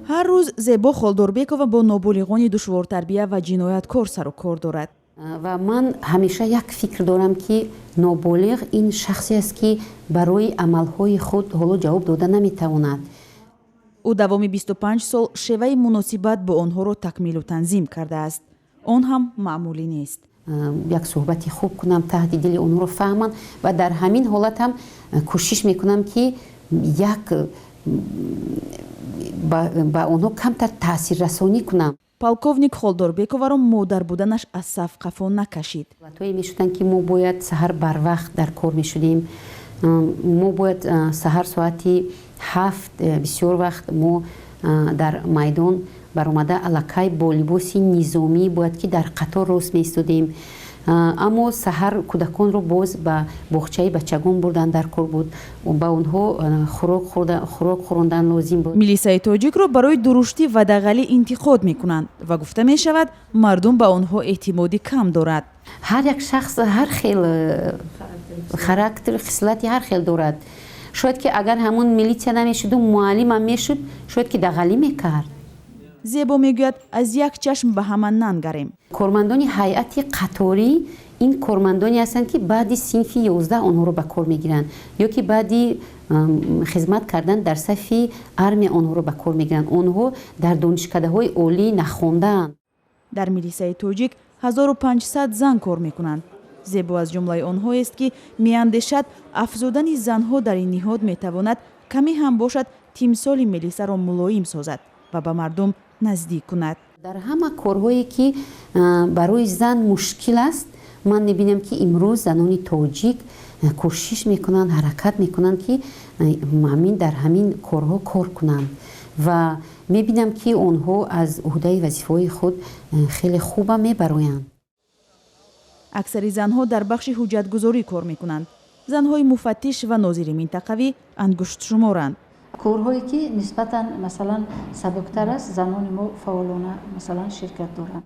ҳар рӯз Зебо Холдорбекова бо ноболиғони душвортарбия ва ҷинояткор сару кор дорад. ва ман ҳамеша як фикр дорам ки ноболиғ ин шахсе аст ки барои амалҳои худ ҳоло ҷавоб дода наметавонад. ӯ давоми 25 сол шеваи муносибат бо онҳоро такмилу танзим кардааст. он ҳам маъмулӣ нест. як суҳбати хуб кунам, таҳди дили онҳоро фаҳмам ва дар ҳамин ҳолат ҳам кӯшиш мекунам ки як ба онҳо камтар таъсиррасонӣ кунам. полковник Холдорбековаро модар буданаш аз саф қафо накашид. вақтҳое мешуданд ки мо бояд саҳар барвақт дар кор мешудем. мо бояд саҳар соати 7 бисёр вақт мо дар майдон баромада аллакай бо либоси низомӣ бояд ки дар қатор рост меистодем. аммо саҳар кӯдаконро боз ба боғчаи бачагон бурдан дар кор буд. ба онҳо хӯрок хӯрондан лозим буд. милисаи тоҷикро барои дуруштӣ ва дағалӣ интиқод мекунанд ва гуфта мешавад мардум ба онҳо эътимоди кам дорад. ҳар як шахс ҳар хел характер хислати ҳар хел дорад. шояд ки агар ҳамон милитсия намешуду муаллимам мешуд, шояд ки дағалӣ мекард. Зебо мегӯяд аз як чашм ба ҳама нангарем. кормандони ҳайати қаторӣ ин кормандоне ҳастанд ки баъди синфи 11 онҳоро ба кор мегиранд ё ки баъди хизмат кардан дар сафи армия онҳоро ба кор мегиранд. онҳо дар донишкадаҳои олӣ нахондаанд. дар милисаи тоҷик 1500 зан кор мекунанд. Зебо аз ҷумлаи онҳоест ки меандешад афзудани занҳо дар ин ниҳод метавонад каме ҳам бошад тимсоли милисаро мулоим созад ва ба мардум наздик кунад. дар ҳама корҳое ки барои зан мушкил аст, ман мебинам ки имрӯз занони тоҷик кӯшиш мекунанд, ҳаракат мекунанд ки дар ҳамин корҳо кор кунанд ва мебинам ки онҳо аз уҳдаи вазифаҳои худ хеле хуба мебароянд. аксари занҳо дар бахши ҳуҷҷатгузорӣ кор мекунанд. занҳои муфаттиш ва нозири минтақавӣ ангуштшуморанд. корҳое ки нисбатан масалан сабуктар аст, занони мо фаъолона масалан ширкат доранд.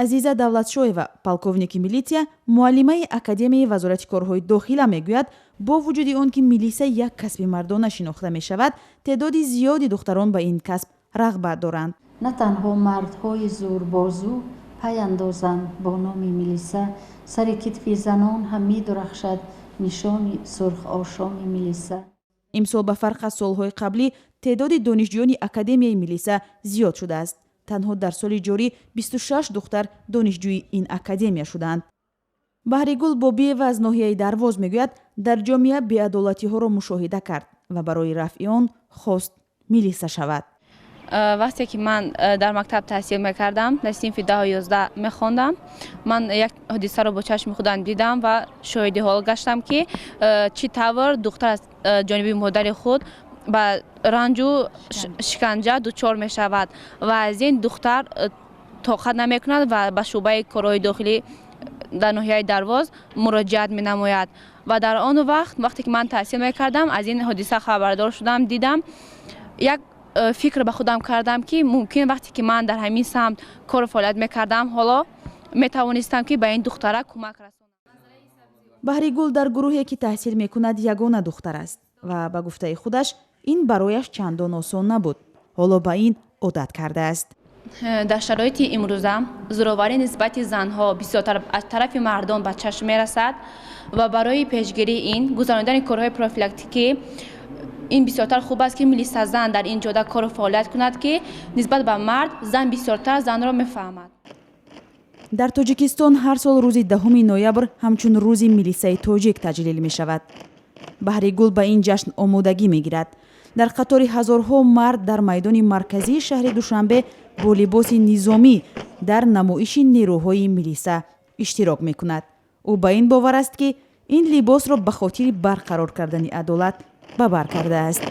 азиза давлатшоева, полковники милитсия, муаллимаи академияи вазорати корҳои дохила мегӯяд, бо вуҷуди он ки милиса як касби мардона шинохта мешавад, теъдоди зиёди духтарон ба ин касб рағбат доранд. на танҳо мардҳои зӯрбозу пайандозанд бо номи милиса, сари китфи занон ҳам медурахшад нишони сурхошоми милиса. имсол ба фарқ аз солҳои қаблӣ теъдоди донишҷӯёни академияи милиса зиёд шудааст. танҳо дар соли ҷорӣ 26 духтар донишҷӯи ин академия шуданд. баҳригул бобиева аз ноҳияи дарвоз мегӯяд, дар ҷомеа беадолатиҳоро мушоҳида кард ва барои рафъи он хост милиса шавад. вақте ки ман дар мактаб таҳсил мекардам, дар синфи 10-11 мехондам, ман як ҳодисаро бо чашми худам дидам ва шоҳиди ҳол гаштам ки чӣ тавр духтар аз ҷониби модари худ ба ранҷу шиканҷа дучор мешавад ва аз ин духтар тоқат намекунад ва ба шӯъбаи корҳои дохилӣ дар ноҳияи дарвоз муроҷиат менамояд. ва дар он вақт вақте ки ман таҳсил мекардам, аз ин ҳодиса хабардор шудам, дидам, як фикр ба худам кардам ки мумкин вақте ки ман дар ҳамин самт кору фаъолият мекардам, ҳоло метавонистам ки ба ин духтара кӯмак расонам. баҳригул дар гурӯҳе ки таҳсил мекунад ягона духтар аст ва ба гуфтаи худаш ин барояш чандон осон набуд. ҳоло ба ин одат кардааст. дар шароити имрӯза зӯроварӣ нисбати занҳо бисёртар аз тарафи мардон ба чашм мерасад ва барои пешгирии ин гузарондани корҳои профилактикӣ ин бисёртар хуб аст ки милиса зан дар ин ҷода кору фаъолият кунад ки нисбат ба мард зан бисёртар занро мефаҳмад. дар Тоҷикистон ҳар сол рӯзи 10 ноябр ҳамчун рӯзи милисаи тоҷик таҷлил мешавад. баҳригул ба ин ҷашн омодагӣ мегирад. дар қатори ҳазорҳо мард дар майдони марказии шаҳри Душанбе бо либоси низомӣ дар намоиши нерӯҳои милиса иштирок мекунад. ӯ ба ин бовар аст ки ин либосро ба хотири барқарор кардани адолат ба бар кардааст.